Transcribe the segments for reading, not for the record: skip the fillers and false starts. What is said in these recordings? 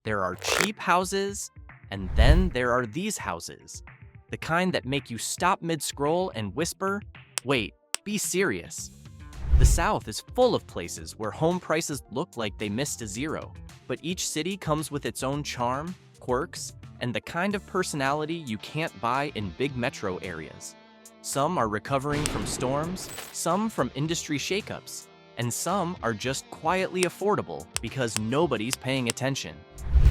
There are cheap houses, and then there are these houses. The kind that make you stop mid-scroll and whisper, "Wait, be serious." The South is full of places where home prices look like they missed a zero, but each city comes with its own charm, quirks, and the kind of personality you can't buy in big metro areas. Some are recovering from storms, some from industry shakeups, and some are just quietly affordable because nobody's paying attention.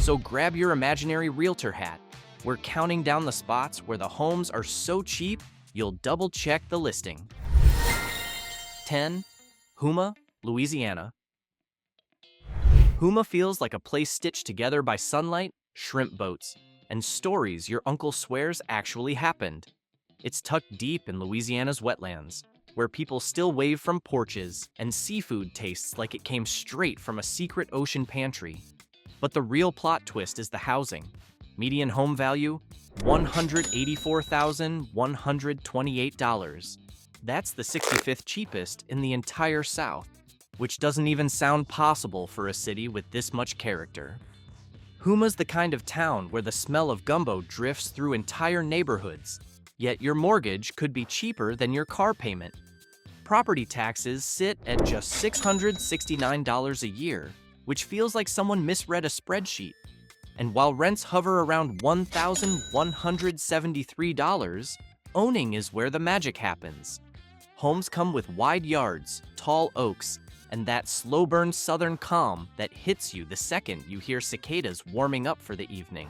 So grab your imaginary realtor hat. We're counting down the spots where the homes are so cheap, you'll double-check the listing. 10. Houma, Louisiana. Houma feels like a place stitched together by sunlight, shrimp boats, and stories your uncle swears actually happened. It's tucked deep in Louisiana's wetlands, where people still wave from porches and seafood tastes like it came straight from a secret ocean pantry. But the real plot twist is the housing. Median home value, $184,128. That's the 65th cheapest in the entire South, which doesn't even sound possible for a city with this much character. Houma's the kind of town where the smell of gumbo drifts through entire neighborhoods, yet your mortgage could be cheaper than your car payment. Property taxes sit at just $669 a year, which feels like someone misread a spreadsheet. And while rents hover around $1,173, owning is where the magic happens. Homes come with wide yards, tall oaks, and that slow-burn southern calm that hits you the second you hear cicadas warming up for the evening.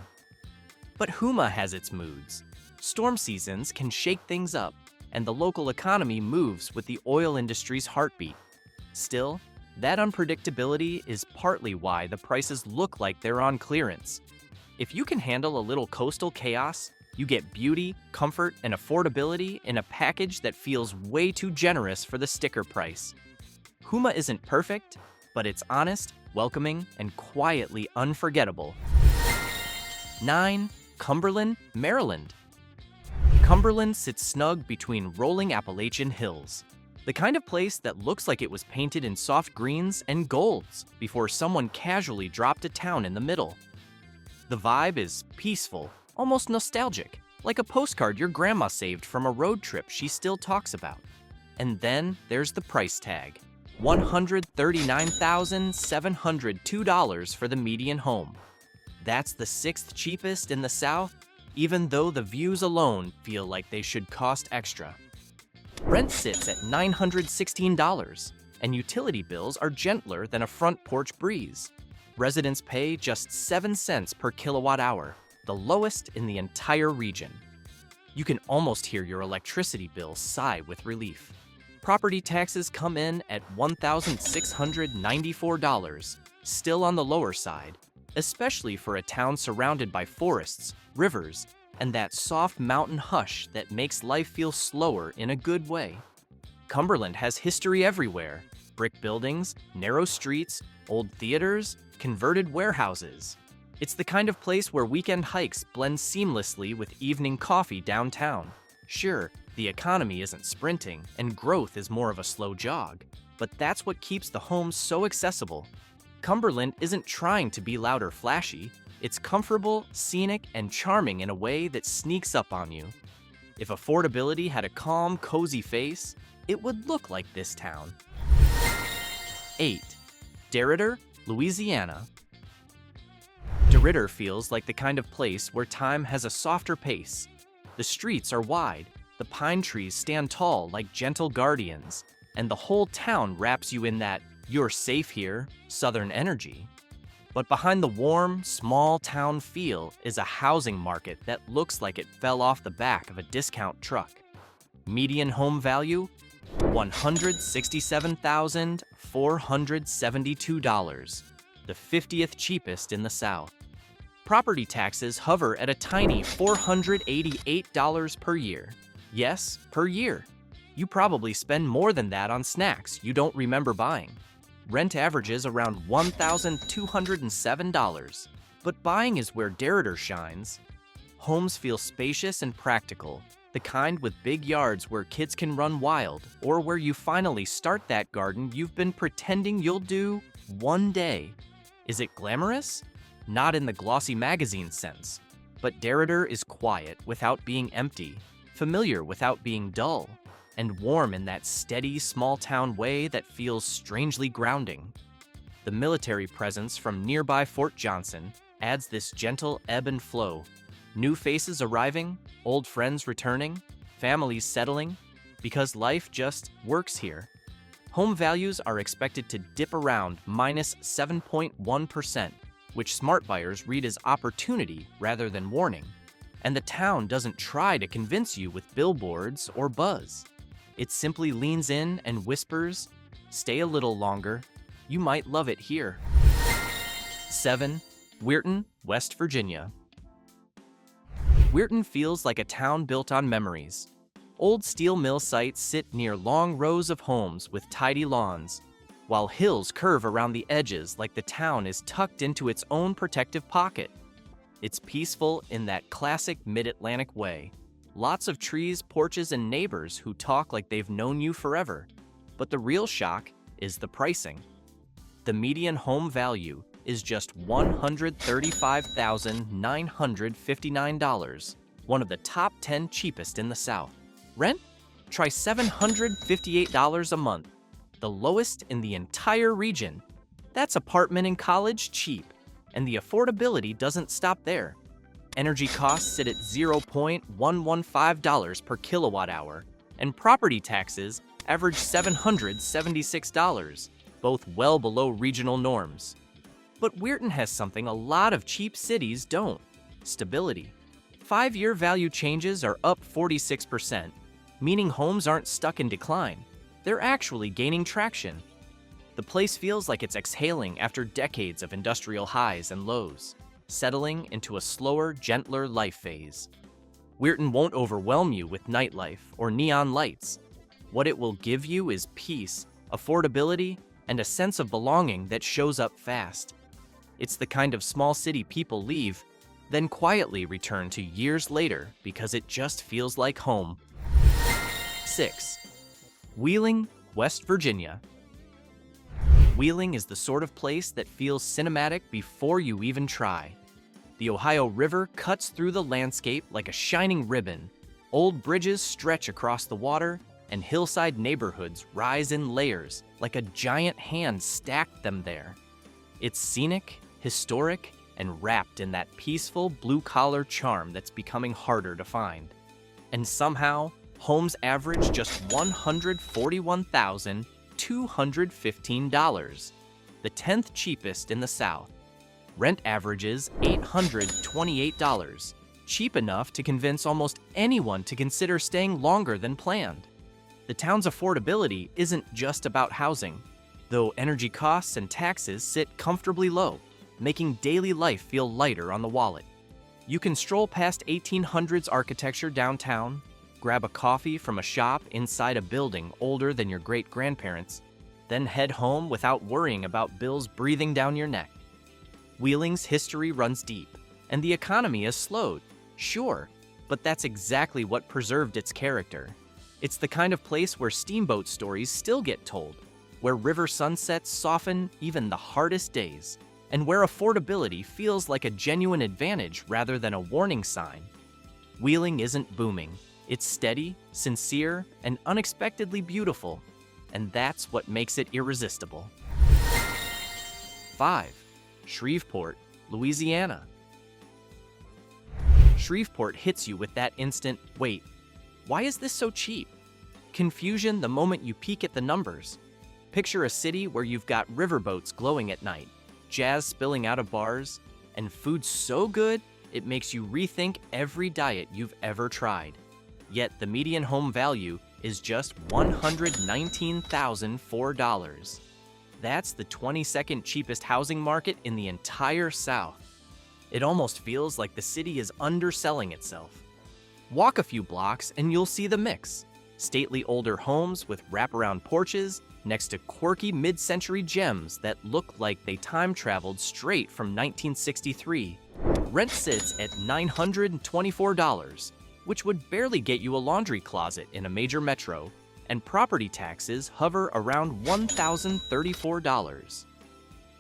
But Houma has its moods. Storm seasons can shake things up, and the local economy moves with the oil industry's heartbeat. Still, that unpredictability is partly why the prices look like they're on clearance. If you can handle a little coastal chaos, you get beauty, comfort, and affordability in a package that feels way too generous for the sticker price. Houma isn't perfect, but it's honest, welcoming, and quietly unforgettable. 9. Cumberland, Maryland. Cumberland sits snug between rolling Appalachian hills. The kind of place that looks like it was painted in soft greens and golds before someone casually dropped a town in the middle. The vibe is peaceful, almost nostalgic, like a postcard your grandma saved from a road trip she still talks about. And then there's the price tag, $139,702 for the median home. That's the 6th cheapest in the South, even though the views alone feel like they should cost extra. Rent sits at $916, and utility bills are gentler than a front porch breeze. Residents pay just 7 cents per kilowatt hour, the lowest in the entire region. You can almost hear your electricity bill sigh with relief. Property taxes come in at $1,694, still on the lower side, especially for a town surrounded by forests, rivers, and that soft mountain hush that makes life feel slower in a good way. Cumberland has history everywhere: brick buildings, narrow streets, old theaters, converted warehouses. It's the kind of place where weekend hikes blend seamlessly with evening coffee downtown. Sure, the economy isn't sprinting, and growth is more of a slow jog, but that's what keeps the homes so accessible. Cumberland isn't trying to be loud or flashy. It's comfortable, scenic, and charming in a way that sneaks up on you. If affordability had a calm, cozy face, it would look like this town. 8. DeRidder, Louisiana. DeRidder feels like the kind of place where time has a softer pace. The streets are wide, the pine trees stand tall like gentle guardians, and the whole town wraps you in that "you're safe here" southern energy. But behind the warm, small-town feel is a housing market that looks like it fell off the back of a discount truck. Median home value, $167,472, the 50th cheapest in the South. Property taxes hover at a tiny $488 per year. Yes, per year. You probably spend more than that on snacks you don't remember buying. Rent averages around $1,207, but buying is where DeRidder shines. Homes feel spacious and practical, the kind with big yards where kids can run wild, or where you finally start that garden you've been pretending you'll do one day. Is it glamorous? not in the glossy magazine sense, but Derrida is quiet without being empty, familiar without being dull, and warm in that steady, small-town way that feels strangely grounding. The military presence from nearby Fort Johnson adds this gentle ebb and flow. New faces arriving, old friends returning, families settling, because life just works here. Home values are expected to dip around minus 7.1%, which smart buyers read as opportunity rather than warning. And the town doesn't try to convince you with billboards or buzz. It simply leans in and whispers, "Stay a little longer. You might love it here." 7. Weirton, West Virginia. Weirton feels like a town built on memories. Old steel mill sites sit near long rows of homes with tidy lawns, while hills curve around the edges like the town is tucked into its own protective pocket. It's peaceful in that classic mid-Atlantic way. Lots of trees, porches, and neighbors who talk like they've known you forever. But the real shock is the pricing. The median home value is just $135,959, one of the top 10 cheapest in the South. Rent? Try $758 a month, the lowest in the entire region. That's apartment in college cheap, and the affordability doesn't stop there. Energy costs sit at $0.115 per kilowatt hour, and property taxes average $776, both well below regional norms. But Weirton has something a lot of cheap cities don't: stability. 5-year value changes are up 46%, meaning homes aren't stuck in decline. They're actually gaining traction. The place feels like it's exhaling after decades of industrial highs and lows, settling into a slower, gentler life phase. Weirton won't overwhelm you with nightlife or neon lights. What it will give you is peace, affordability, and a sense of belonging that shows up fast. It's the kind of small city people leave, then quietly return to years later because it just feels like home. 6. Wheeling, West Virginia. Wheeling is the sort of place that feels cinematic before you even try. The Ohio River cuts through the landscape like a shining ribbon. Old bridges stretch across the water, and hillside neighborhoods rise in layers like a giant hand stacked them there. It's scenic, historic, and wrapped in that peaceful blue-collar charm that's becoming harder to find. And somehow, homes average just $141,215, the 10th cheapest in the South. Rent averages $828, cheap enough to convince almost anyone to consider staying longer than planned. The town's affordability isn't just about housing, though energy costs and taxes sit comfortably low, making daily life feel lighter on the wallet. You can stroll past 1800s architecture downtown, grab a coffee from a shop inside a building older than your great-grandparents, then head home without worrying about bills breathing down your neck. Wheeling's history runs deep, and the economy has slowed, sure, but that's exactly what preserved its character. It's the kind of place where steamboat stories still get told, where river sunsets soften even the hardest days, and where affordability feels like a genuine advantage rather than a warning sign. Wheeling isn't booming. It's steady, sincere, and unexpectedly beautiful, and that's what makes it irresistible. 5. Shreveport, Louisiana. Shreveport hits you with that instant, wait, why is this so cheap? Confusion the moment you peek at the numbers. Picture a city where you've got riverboats glowing at night, jazz spilling out of bars, and food so good it makes you rethink every diet you've ever tried. Yet the median home value is just $119,004. That's the 22nd cheapest housing market in the entire South. It almost feels like the city is underselling itself. Walk a few blocks and you'll see the mix. Stately older homes with wraparound porches next to quirky mid-century gems that look like they time-traveled straight from 1963. Rent sits at $924, which would barely get you a laundry closet in a major metro, and property taxes hover around $1,034.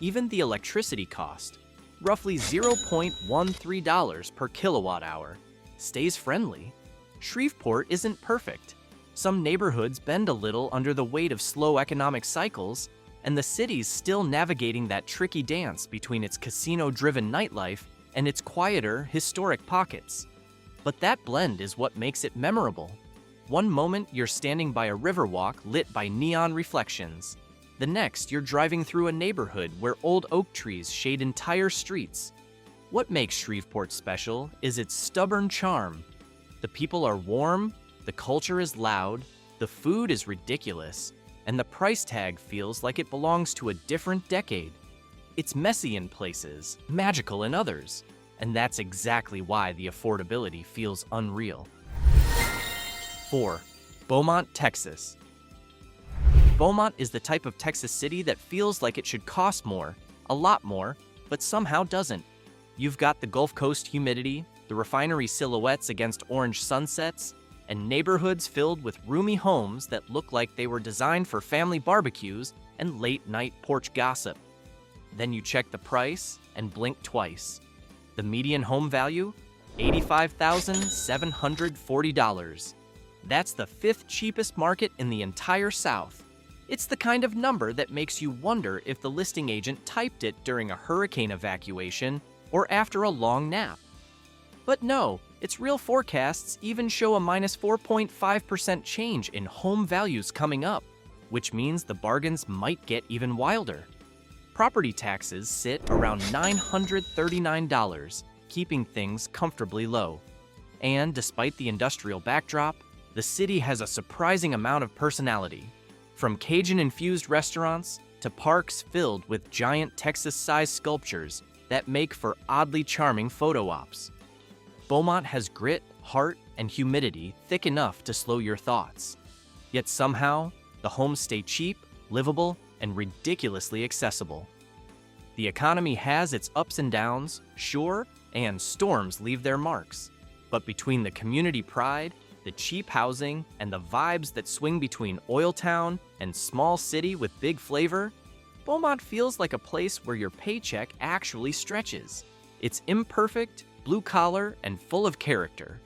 Even the electricity cost, roughly $0.13 per kilowatt hour, stays friendly. Shreveport isn't perfect. Some neighborhoods bend a little under the weight of slow economic cycles, and the city's still navigating that tricky dance between its casino-driven nightlife and its quieter, historic pockets. But that blend is what makes it memorable. One moment you're standing by a riverwalk lit by neon reflections. The next you're driving through a neighborhood where old oak trees shade entire streets. What makes Shreveport special is its stubborn charm. The people are warm, the culture is loud, the food is ridiculous, and the price tag feels like it belongs to a different decade. It's messy in places, magical in others, and that's exactly why the affordability feels unreal. 4. Beaumont, Texas. Beaumont is the type of Texas city that feels like it should cost more, a lot more, but somehow doesn't. You've got the Gulf Coast humidity, the refinery silhouettes against orange sunsets, and neighborhoods filled with roomy homes that look like they were designed for family barbecues and late-night porch gossip. Then you check the price and blink twice. The median home value? $85,740. That's the 5th cheapest market in the entire South. It's the kind of number that makes you wonder if the listing agent typed it during a hurricane evacuation or after a long nap. But no, its real forecasts even show a minus 4.5% change in home values coming up, which means the bargains might get even wilder. Property taxes sit around $939, keeping things comfortably low. And despite the industrial backdrop, the city has a surprising amount of personality. From Cajun-infused restaurants to parks filled with giant Texas-sized sculptures that make for oddly charming photo ops. Beaumont has grit, heart, and humidity thick enough to slow your thoughts. Yet somehow, the homes stay cheap, livable, and ridiculously accessible. The economy has its ups and downs, sure, and storms leave their marks. But between the community pride, the cheap housing, and the vibes that swing between oil town and small city with big flavor, Beaumont feels like a place where your paycheck actually stretches. It's imperfect, blue-collar, and full of character,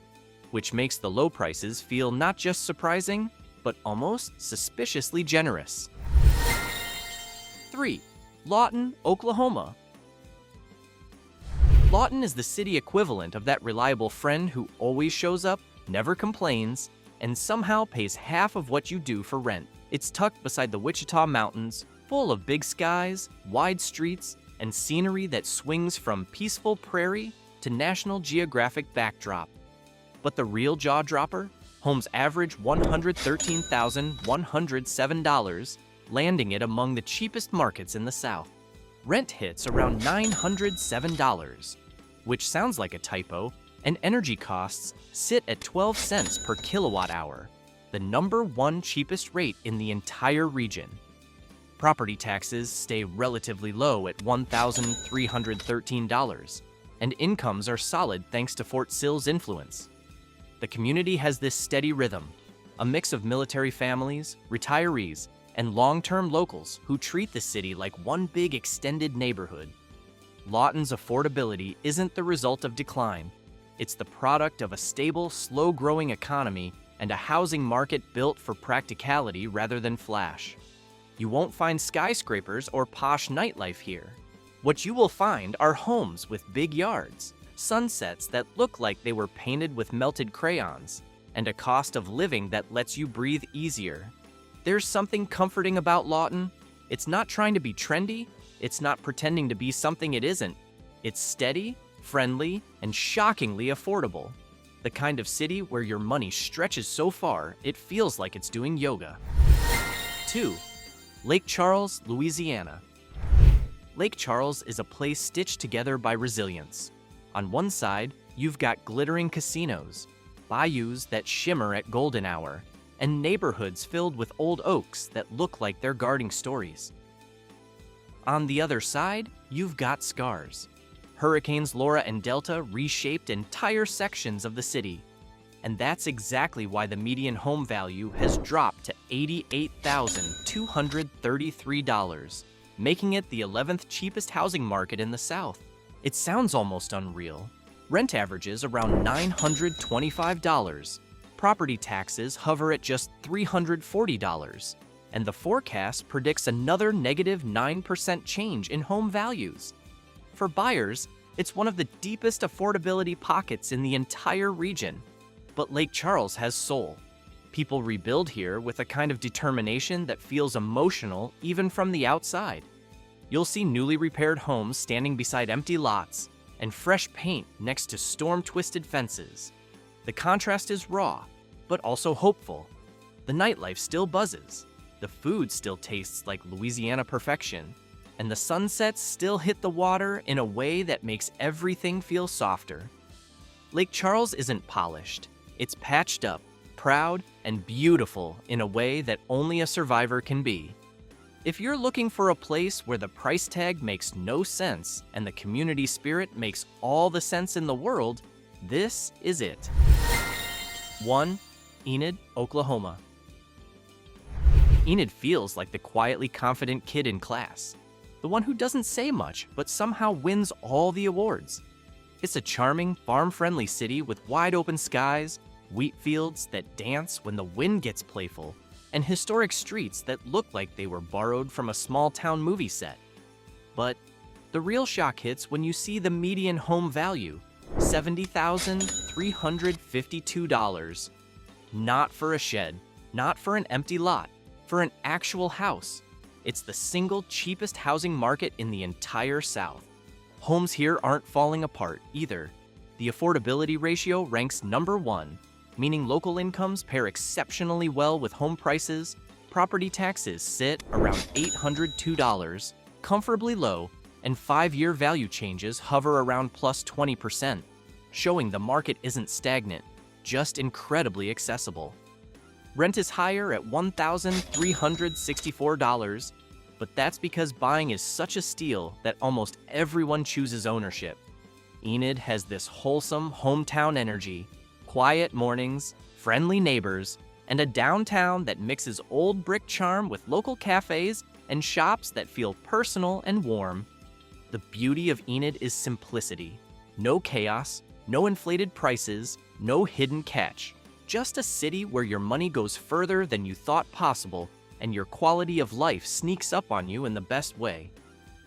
which makes the low prices feel not just surprising, but almost suspiciously generous. 3. Lawton, Oklahoma. Lawton is the city equivalent of that reliable friend who always shows up, never complains, and somehow pays half of what you do for rent. It's tucked beside the Wichita Mountains, full of big skies, wide streets, and scenery that swings from peaceful prairie to National Geographic backdrop. But the real jaw-dropper? Homes average $113,107, landing it among the cheapest markets in the South. Rent hits around $907, which sounds like a typo, and energy costs sit at 12 cents per kilowatt hour, the #1 cheapest rate in the entire region. Property taxes stay relatively low at $1,313, and incomes are solid thanks to Fort Sill's influence. The community has this steady rhythm, a mix of military families, retirees, and long-term locals who treat the city like one big extended neighborhood. Lawton's affordability isn't the result of decline. It's the product of a stable, slow-growing economy and a housing market built for practicality rather than flash. You won't find skyscrapers or posh nightlife here. What you will find are homes with big yards, sunsets that look like they were painted with melted crayons, and a cost of living that lets you breathe easier. There's something comforting about Lawton. It's not trying to be trendy, it's not pretending to be something it isn't. It's steady, friendly, and shockingly affordable. The kind of city where your money stretches so far, it feels like it's doing yoga. 2. Lake Charles, Louisiana. Lake Charles is a place stitched together by resilience. On one side, you've got glittering casinos, bayous that shimmer at golden hour, and neighborhoods filled with old oaks that look like they're guarding stories. On the other side, you've got scars. Hurricanes Laura and Delta reshaped entire sections of the city, and that's exactly why the median home value has dropped to $88,233, making it the 11th cheapest housing market in the South. It sounds almost unreal. Rent averages around $925. Property taxes hover at just $340. And the forecast predicts another negative 9% change in home values. For buyers, it's one of the deepest affordability pockets in the entire region. But Lake Charles has soul. People rebuild here with a kind of determination that feels emotional even from the outside. You'll see newly repaired homes standing beside empty lots and fresh paint next to storm-twisted fences. The contrast is raw, but also hopeful. The nightlife still buzzes, the food still tastes like Louisiana perfection, and the sunsets still hit the water in a way that makes everything feel softer. Lake Charles isn't polished. It's patched up, proud, and beautiful in a way that only a survivor can be. If you're looking for a place where the price tag makes no sense and the community spirit makes all the sense in the world, this is it. 1. Enid, Oklahoma. Enid feels like the quietly confident kid in class, the one who doesn't say much but somehow wins all the awards. It's a charming, farm-friendly city with wide-open skies, wheat fields that dance when the wind gets playful, and historic streets that look like they were borrowed from a small-town movie set. But the real shock hits when you see the median home value, $70,352. Not for a shed, not for an empty lot, for an actual house. It's the single cheapest housing market in the entire South. Homes here aren't falling apart either. The affordability ratio ranks number 1, meaning local incomes pair exceptionally well with home prices. Property taxes sit around $802, comfortably low, and 5-year value changes hover around plus 20%, showing the market isn't stagnant, just incredibly accessible. Rent is higher at $1,364, but that's because buying is such a steal that almost everyone chooses ownership. Enid has this wholesome hometown energy, quiet mornings, friendly neighbors, and a downtown that mixes old brick charm with local cafes and shops that feel personal and warm. The beauty of Enid is simplicity. No chaos, no inflated prices, no hidden catch. Just a city where your money goes further than you thought possible and your quality of life sneaks up on you in the best way.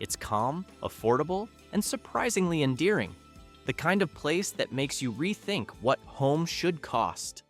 It's calm, affordable, and surprisingly endearing. The kind of place that makes you rethink what home should cost.